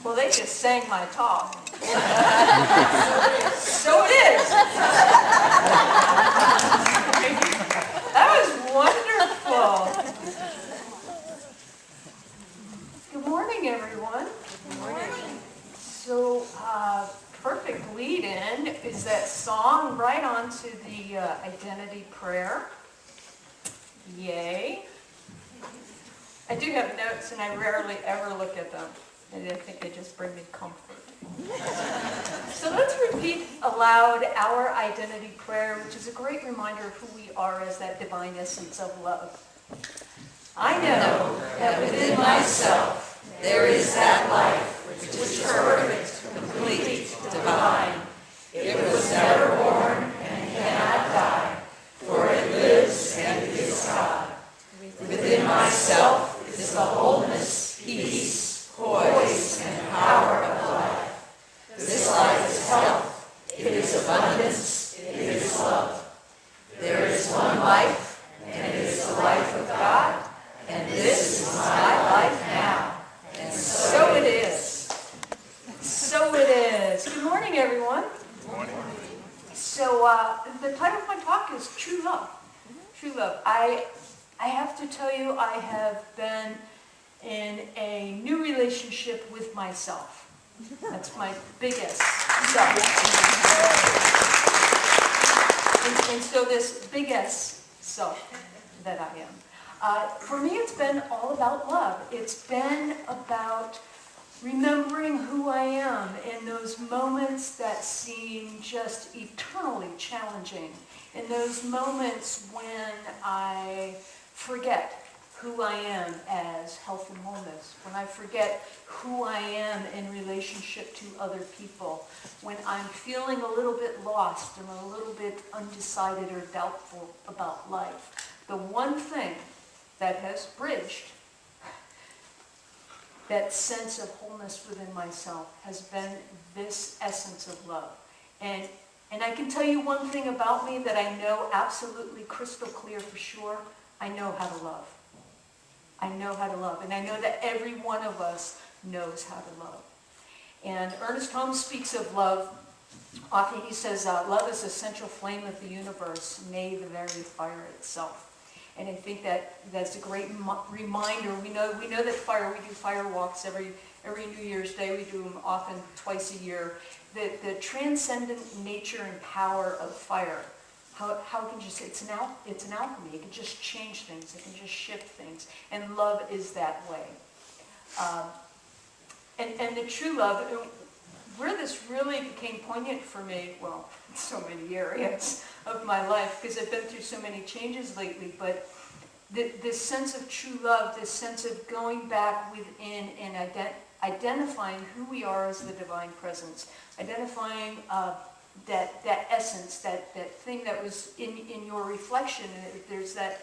Well, they just sang my talk. So it is. That was wonderful. Good morning, everyone. Good morning. So, perfect lead-in is that song right on to the identity prayer. Yay. I do have notes, and I rarely ever look at them. And I think they just bring me comfort. So let's repeat aloud our identity prayer, which is a great reminder of who we are as that divine essence of love. I know that within myself there is that life which is perfect, complete, divine. It was never born and cannot die, for it lives and is God. Within myself is the wholeness, peace, poise, and power of life. This life is health, it is abundance, it is love. There is one life, and it is the life of God, and this is my life now. And so it is. So it is. Good morning, everyone. Good morning. So the title of my talk is True Love. True Love. I have to tell you, I have been in a new relationship with myself. That's my biggest self. And so this biggest self that I am. For me, it's been all about love. It's been about remembering who I am in those moments that seem just eternally challenging. In those moments when I forget who I am as health and wholeness, when I forget who I am in relationship to other people, when I'm feeling a little bit lost and a little bit undecided or doubtful about life. The one thing that has bridged that sense of wholeness within myself has been this essence of love. And I can tell you one thing about me that I know absolutely crystal clear for sure. I know how to love. I know how to love. And I know that every one of us knows how to love. And Ernest Holmes speaks of love. Often he says, love is the central flame of the universe, nay, the very fire itself. And I think that's a great reminder. We know that we do fire walks every New Year's Day. We do them often twice a year. The transcendent nature and power of fire. How can you say it's an alchemy? It can just change things. It can just shift things. And love is that way. And the true love, where this really became poignant for me, well, in so many areas of my life, because I've been through so many changes lately, but this sense of true love, this sense of going back within and identifying who we are as the divine presence, identifying that essence, that thing that was in your reflection. There's that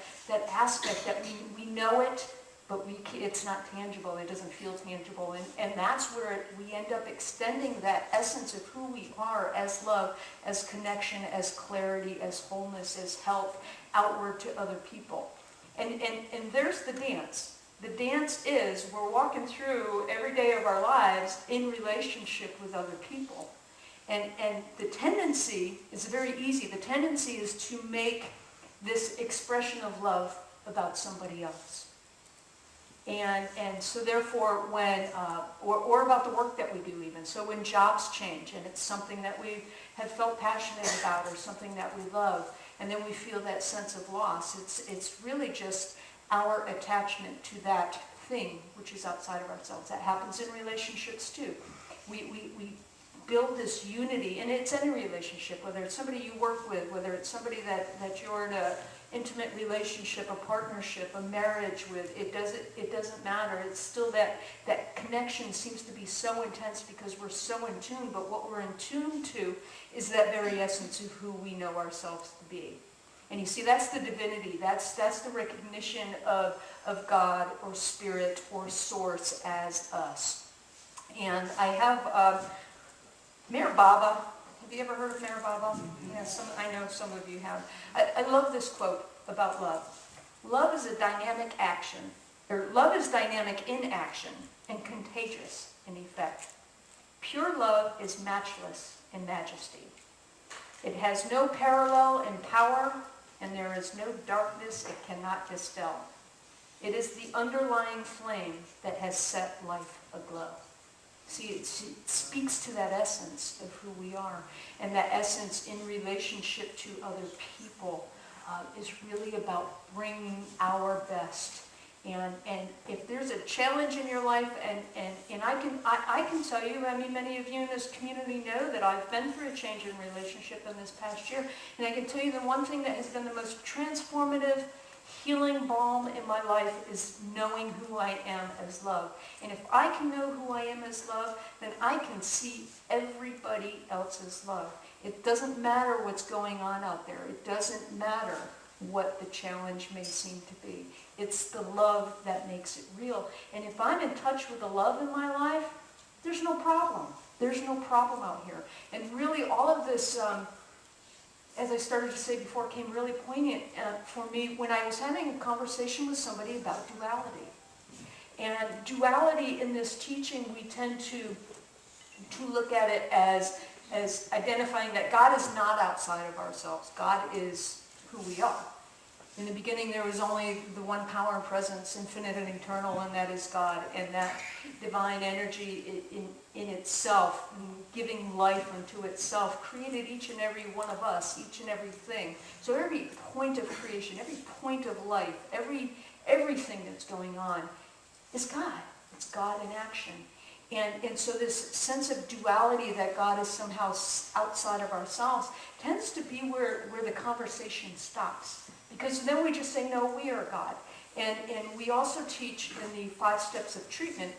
aspect that we know it, but it's not tangible. It doesn't feel tangible. And that's where we end up extending that essence of who we are as love, as connection, as clarity, as wholeness, as health, outward to other people. And there's the dance. The dance is we're walking through every day of our lives in relationship with other people. And the tendency is very easy. The tendency is to make this expression of love about somebody else. And so therefore when, or about the work that we do even. So when jobs change and it's something that we have felt passionate about or something that we love, and then we feel that sense of loss, it's really just our attachment to that thing which is outside of ourselves. That happens in relationships too. We build this unity, and it's any relationship, whether it's somebody you work with, whether it's somebody that you're in an intimate relationship, a partnership, a marriage with, it doesn't matter. It's still that connection seems to be so intense because we're so in tune, but what we're in tune to is that very essence of who we know ourselves to be. And you see, that's the divinity. That's the recognition of God or spirit or source as us. And I have Mayor Baba. Have you ever heard of Mayor Baba? Yeah, I know some of you have. I love this quote about love. Love is a dynamic action, or love is dynamic in action and contagious in effect. love is matchless in majesty. It has no parallel in power, and there is no darkness it cannot dispel. It is the underlying flame that has set life aglow. See, it speaks to that essence of who we are, and that essence in relationship to other people is really about bringing our best. And if there's a challenge in your life, and I can tell you, I mean, many of you in this community know that I've been through a change in relationship in this past year, and I can tell you the one thing that has been the most transformative healing balm in my life is knowing who I am as love. And if I can know who I am as love, then I can see everybody else as love. It doesn't matter what's going on out there. It doesn't matter what the challenge may seem to be. It's the love that makes it real. And if I'm in touch with the love in my life, there's no problem. There's no problem out here. And really all of this, as I started to say before, came really poignant for me when I was having a conversation with somebody about duality. And duality in this teaching, we tend to look at it as identifying that God is not outside of ourselves. God is who we are. In the beginning, there was only the one power and presence, infinite and eternal, and that is God. And that divine energy in itself, giving life unto itself, created each and every one of us, each and everything. So every point of creation, every point of life, everything that's going on is God. It's God in action. And so this sense of duality that God is somehow outside of ourselves tends to be where the conversation stops. Because then we just say, no, we are God. And we also teach in the 5 steps of treatment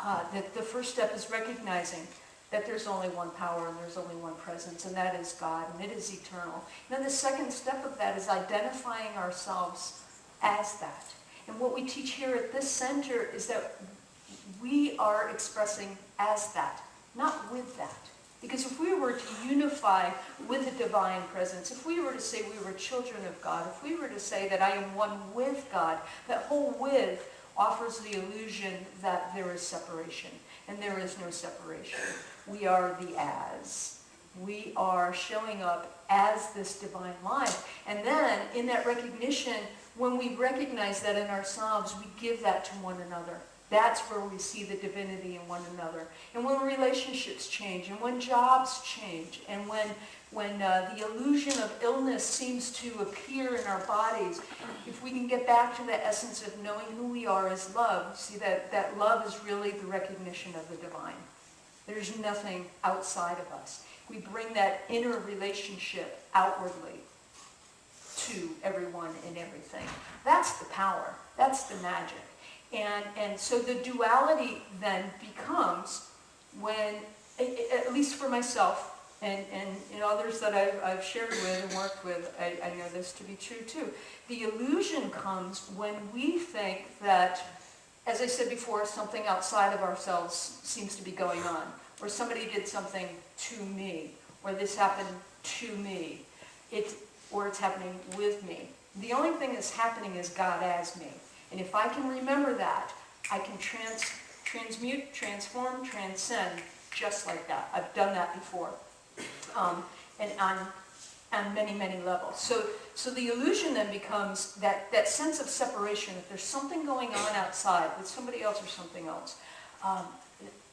that the first step is recognizing that there's only one power and there's only one presence, and that is God, and it is eternal. And then the second step of that is identifying ourselves as that. And what we teach here at this center is that we are expressing as that, not with that. Because if we were to unify with the divine presence, if we were to say we were children of God, if we were to say that I am one with God, that whole with offers the illusion that there is separation. And there is no separation. We are the as. We are showing up as this divine life. And then in that recognition, when we recognize that in ourselves, we give that to one another. That's where we see the divinity in one another. And when relationships change, and when jobs change, and when the illusion of illness seems to appear in our bodies, if we can get back to the essence of knowing who we are as love, see that love is really the recognition of the divine. There's nothing outside of us. We bring that inner relationship outwardly to everyone and everything. That's the power. That's the magic. And so the duality then becomes when, at least for myself, and in others that I've shared with and worked with, I know this to be true too. The illusion comes when we think that, as I said before, something outside of ourselves seems to be going on, or somebody did something to me, or this happened to me, or it's happening with me. The only thing that's happening is God as me. And if I can remember that, I can transmute, transform, transcend just like that. I've done that before. And on many, many levels. So the illusion then becomes that sense of separation, that there's something going on outside with somebody else or something else.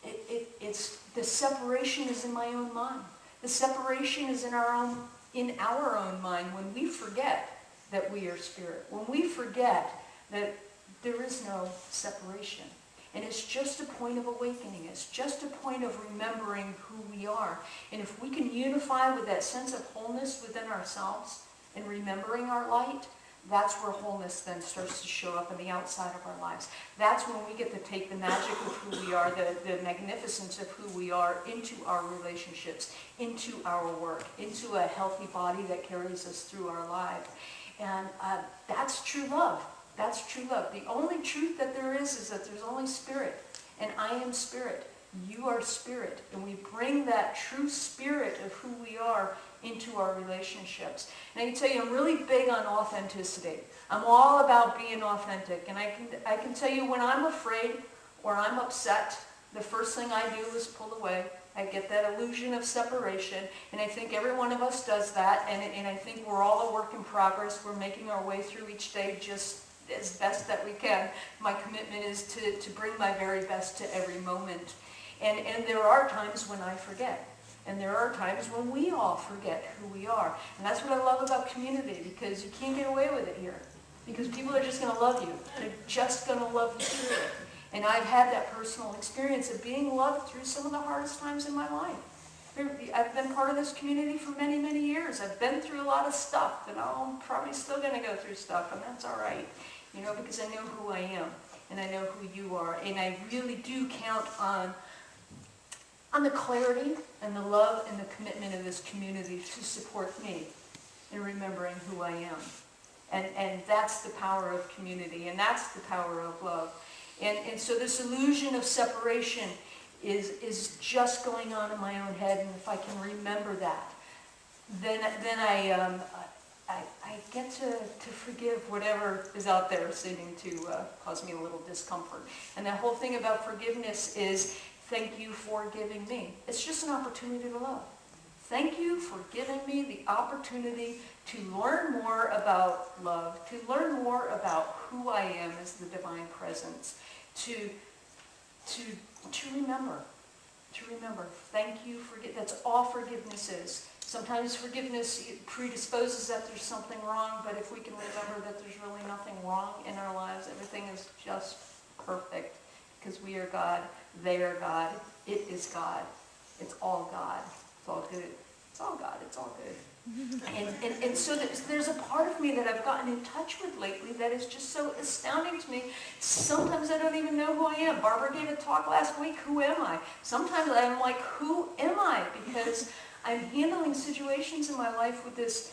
It's the separation is in my own mind. The separation is in our own mind when we forget that we are spirit. When we forget that there is no separation. And it's just a point of awakening. It's just a point of remembering who we are. And if we can unify with that sense of wholeness within ourselves and remembering our light, that's where wholeness then starts to show up in the outside of our lives. That's when we get to take the magic of who we are, the magnificence of who we are into our relationships, into our work, into a healthy body that carries us through our life. And that's true love. That's true love. The only truth that there is that there's only spirit. And I am spirit. You are spirit. And we bring that true spirit of who we are into our relationships. And I can tell you, I'm really big on authenticity. I'm all about being authentic. And I can tell you when I'm afraid or I'm upset the first thing I do is pull away. I get that illusion of separation, and I think every one of us does that, and I think we're all a work in progress. We're making our way through each day just as best that we can. My commitment is to bring my very best to every moment. And there are times when I forget. And there are times when we all forget who we are. And that's what I love about community, because you can't get away with it here. Because people are just going to love you. They're just going to love you through it. And I've had that personal experience of being loved through some of the hardest times in my life. I've been part of this community for many, many years. I've been through a lot of stuff, and I'm probably still going to go through stuff, and that's all right. You know, because I know who I am, and I know who you are. And I really do count on the clarity and the love and the commitment of this community to support me in remembering who I am. And that's the power of community, and that's the power of love. And so this illusion of separation is just going on in my own head, and if I can remember that, then I get to forgive whatever is out there seeming to cause me a little discomfort. And the whole thing about forgiveness is, thank you for giving me. It's just an opportunity to love. Thank you for giving me the opportunity to learn more about love, to learn more about who I am as the divine presence, to remember. To remember. Thank you for that's all forgiveness is. Sometimes forgiveness predisposes that there's something wrong, but if we can remember that there's really nothing wrong in our lives, everything is just perfect, because we are God, they are God, it is God, it's all God, it's all good, it's all God, it's all good. And so there's a part of me that I've gotten in touch with lately that is just so astounding to me. Sometimes I don't even know who I am. Barbara gave a talk last week, who am I? Sometimes I'm like, who am I? Because I'm handling situations in my life with this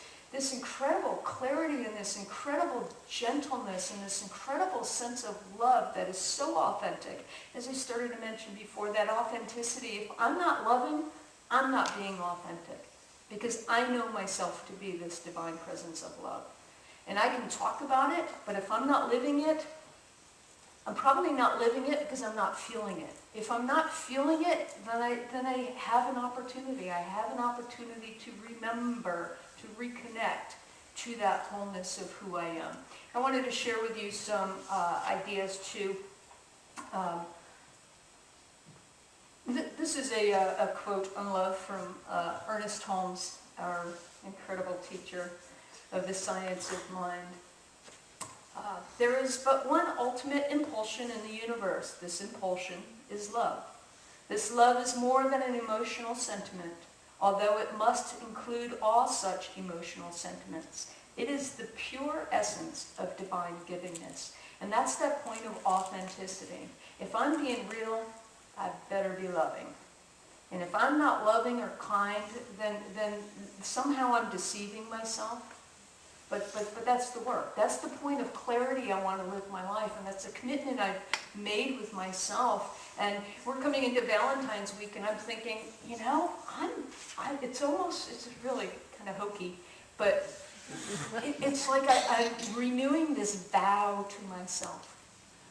incredible clarity and this incredible gentleness and this incredible sense of love that is so authentic. As I started to mention before, that authenticity, if I'm not loving, I'm not being authentic. Because I know myself to be this divine presence of love. And I can talk about it, but if I'm not living it, I'm probably not living it because I'm not feeling it. If I'm not feeling it, then I have an opportunity. I have an opportunity to remember, to reconnect to that wholeness of who I am. I wanted to share with you some ideas too. This is a quote on love from Ernest Holmes, our incredible teacher of the science of mind. There is but one ultimate impulsion in the universe. This impulsion is love. This love is more than an emotional sentiment, although it must include all such emotional sentiments. It is the pure essence of divine givingness. And that's that point of authenticity. If I'm being real, I better be loving. And if I'm not loving or kind, then somehow I'm deceiving myself. But that's the work. That's the point of clarity I want to live my life, and that's a commitment I've made with myself. And we're coming into Valentine's week, and I'm thinking, you know, it's really kind of hokey, but it's like I'm renewing this vow to myself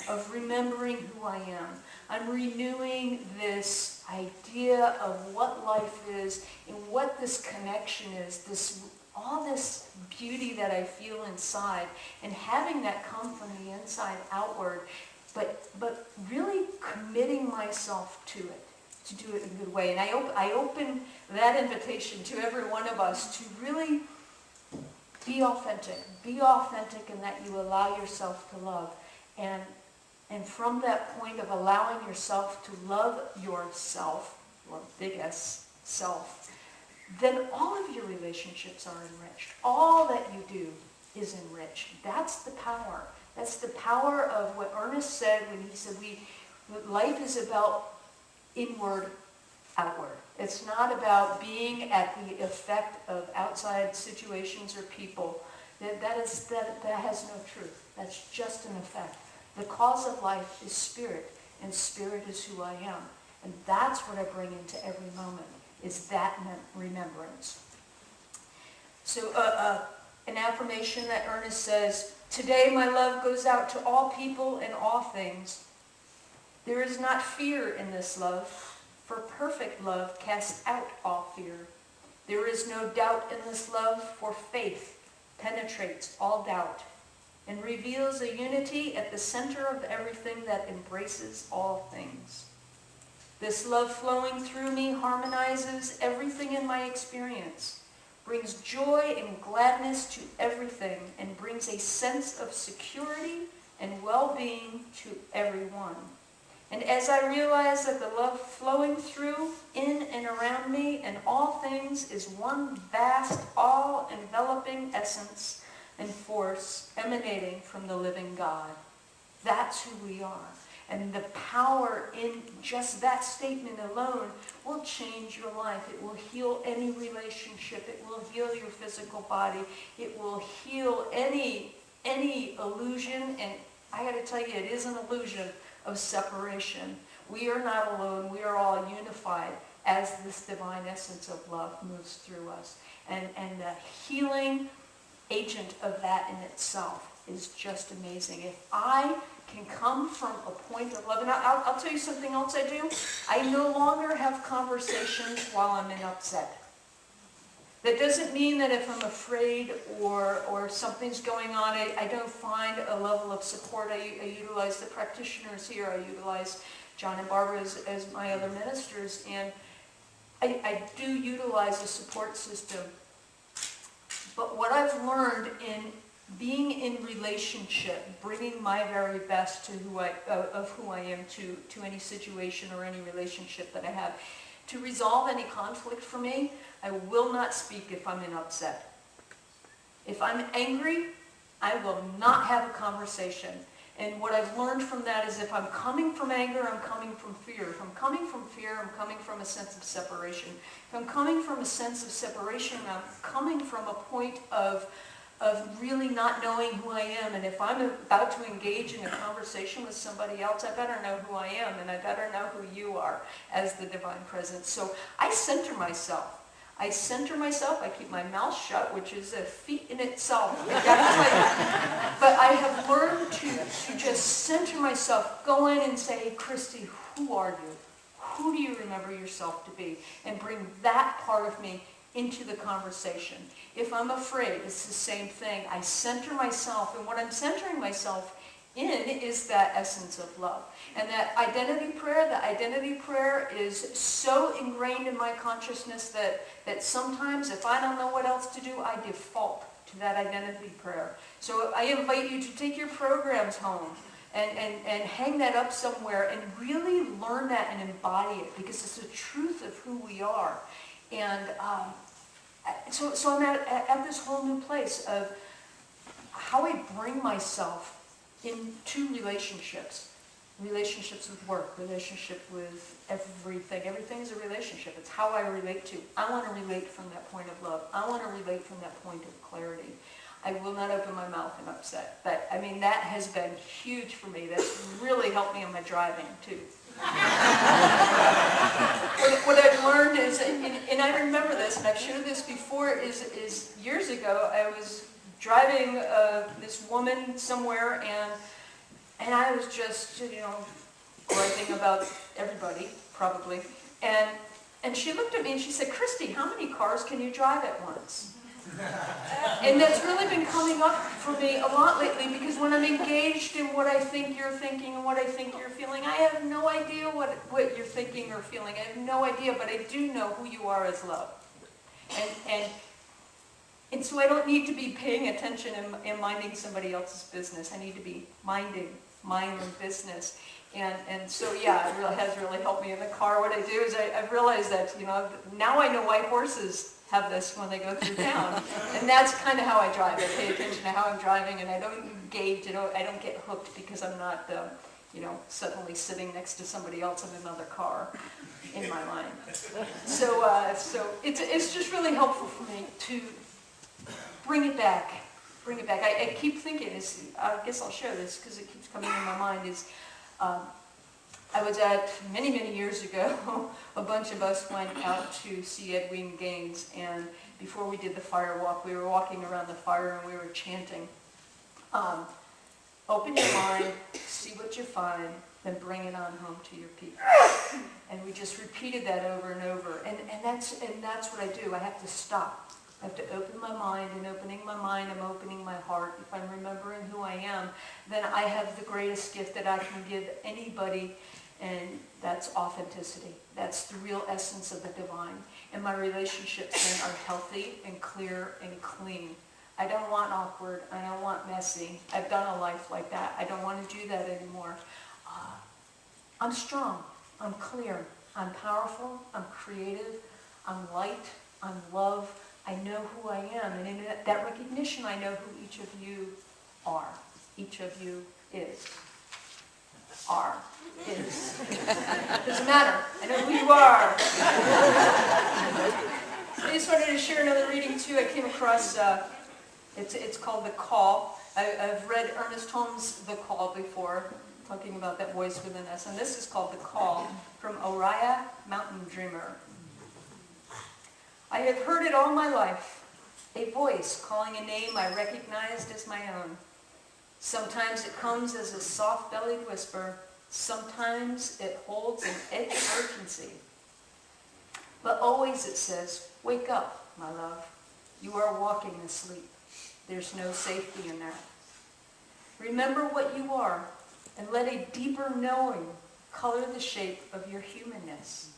of remembering who I am. I'm renewing this idea of what life is and what this connection is, all this beauty that I feel inside, and having that come from the inside outward, but really committing myself to it, to do it in a good way. And I open that invitation to every one of us to really be authentic in that you allow yourself to love. And from that point of allowing yourself to love yourself, your biggest self, then all of your relationships are enriched. All that you do is enriched. That's the power. That's the power of what Ernest said when he said life is about inward, outward. It's not about being at the effect of outside situations or people. That has no truth. That's just an effect. The cause of life is spirit, and spirit is who I am. And that's what I bring into every moment, is that remembrance. So an affirmation that Ernest says, today my love goes out to all people and all things. There is not fear in this love, for perfect love casts out all fear. There is no doubt in this love, for faith penetrates all doubt and reveals a unity at the center of everything that embraces all things. This love flowing through me harmonizes everything in my experience, brings joy and gladness to everything, and brings a sense of security and well-being to everyone. And as I realize that the love flowing through, in and around me and all things is one vast, all-enveloping essence and force emanating from the living God. That's who we are. And the power in just that statement alone will change your life. It will heal any relationship. It will heal your physical body. It will heal any illusion. And I got to tell you, it is an illusion of separation. We are not alone. We are all unified as this divine essence of love moves through us. And the healing agent of that in itself is just amazing. If I can come from a point of love, and I'll tell you something else I do. I no longer have conversations while I'm in upset. That doesn't mean that if I'm afraid or something's going on, I don't find a level of support. I utilize the practitioners here. I utilize John and Barbara as my other ministers. And I do utilize a support system. But what I've learned in being in relationship, bringing my very best to who I am to any situation or any relationship that I have, to resolve any conflict for me, I will not speak if I'm in upset. If I'm angry, I will not have a conversation. And what I've learned from that is if I'm coming from anger, I'm coming from fear. If I'm coming from fear, I'm coming from a sense of separation. If I'm coming from a sense of separation, I'm coming from a point of really not knowing who I am. And if I'm about to engage in a conversation with somebody else, I better know who I am, and I better know who you are as the divine presence. So I center myself. I keep my mouth shut, which is a feat in itself. But I have learned to just center myself, go in and say, Christy, who are you? Who do you remember yourself to be? And bring that part of me into the conversation. If I'm afraid, it's the same thing. I center myself, and what I'm centering myself in is that essence of love. And that identity prayer is so ingrained in my consciousness that sometimes if I don't know what else to do, I default to that identity prayer. So I invite you to take your programs home and hang that up somewhere and really learn that and embody it, because it's the truth of who we are. And so I'm at this whole new place of how I bring myself into relationships with work, relationship with everything. Everything's a relationship. It's how I relate to. I want to relate from that point of love. I want to relate from that point of clarity. I will not open my mouth in upset. But, I mean, that has been huge for me. That's really helped me in my driving, too. What I've learned is, and I remember this, and I've shared this before, is years ago, I was driving this woman somewhere, and I was just, griping about everybody, probably. And she looked at me and she said, Christy, how many cars can you drive at once? And that's really been coming up for me a lot lately, because when I'm engaged in what I think you're thinking and what I think you're feeling, I have no idea what you're thinking or feeling. I have no idea, but I do know who you are as love. And so I don't need to be paying attention and minding somebody else's business. I need to be minding my own business. And so, yeah, it really has really helped me in the car. What I do is I've realized that, now I know why horses have this when they go through town. And that's kind of how I drive. I pay attention to how I'm driving, and I don't engage, I don't get hooked because I'm not, suddenly sitting next to somebody else in another car in my mind. So it's just really helpful for me to bring it back. I keep thinking, I guess I'll share this because it keeps coming in my mind, I was at, many years ago, a bunch of us went out to see Edwin Gaines, and before we did the fire walk, we were walking around the fire and we were chanting, open your mind, see what you find, then bring it on home to your people. And we just repeated that over and over. And that's what I do. I have to stop. I have to open my mind. And opening my mind, I'm opening my heart. If I'm remembering who I am, then I have the greatest gift that I can give anybody, and that's authenticity. That's the real essence of the divine. And my relationships then are healthy and clear and clean. I don't want awkward. I don't want messy. I've done a life like that. I don't want to do that anymore. I'm strong. I'm clear. I'm powerful. I'm creative. I'm light. I'm love. I know who I am. And in that recognition, I know who each of you are. Each of you is. Are. Is. Doesn't matter. I know who you are. I just wanted to share another reading too. I came across, it's called The Call. I've read Ernest Holmes' The Call before, talking about that voice within us. And this is called The Call from Oriah Mountain Dreamer. I have heard it all my life, a voice calling a name I recognized as my own. Sometimes it comes as a soft-bellied whisper. Sometimes it holds an edge of urgency. But always it says, wake up, my love. You are walking asleep. There's no safety in that. Remember what you are, and let a deeper knowing color the shape of your humanness.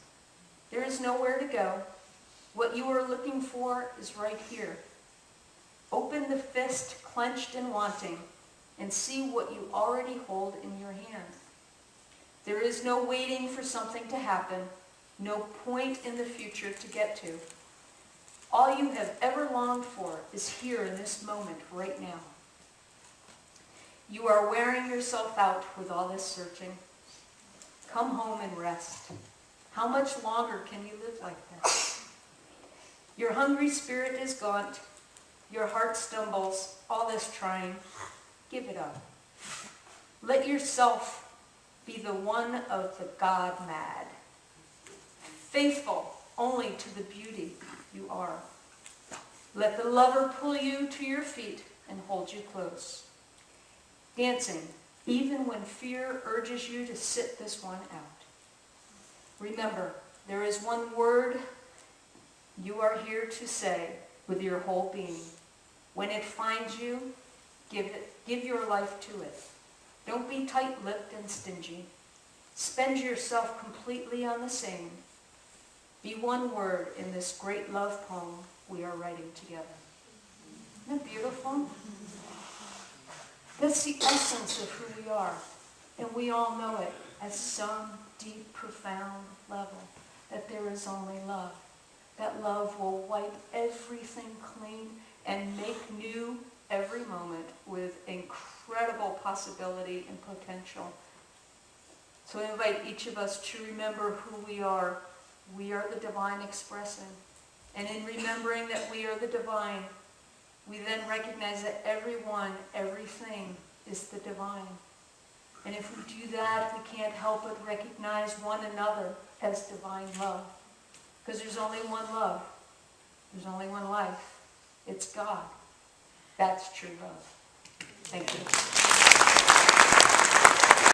There is nowhere to go. What you are looking for is right here. Open the fist clenched and wanting, and see what you already hold in your hand. There is no waiting for something to happen, no point in the future to get to. All you have ever longed for is here in this moment, right now. You are wearing yourself out with all this searching. Come home and rest. How much longer can you live like this? Your hungry spirit is gaunt. Your heart stumbles. All this trying. Give it up. Let yourself be the one of the God mad. Faithful only to the beauty you are. Let the lover pull you to your feet and hold you close. Dancing, even when fear urges you to sit this one out. Remember, there is one word you are here to say with your whole being. When it finds you, give your life to it. Don't be tight-lipped and stingy. Spend yourself completely on the same. Be one word in this great love poem we are writing together. Isn't that beautiful? That's the essence of who we are. And we all know it at some deep, profound level, that there is only love. That love will wipe everything clean and make new every moment with incredible possibility and potential. So I invite each of us to remember who we are. We are the divine expressing. And in remembering that we are the divine, we then recognize that everyone, everything is the divine. And if we do that, we can't help but recognize one another as divine love. Because there's only one love. There's only one life. It's God. That's true love. Thank you.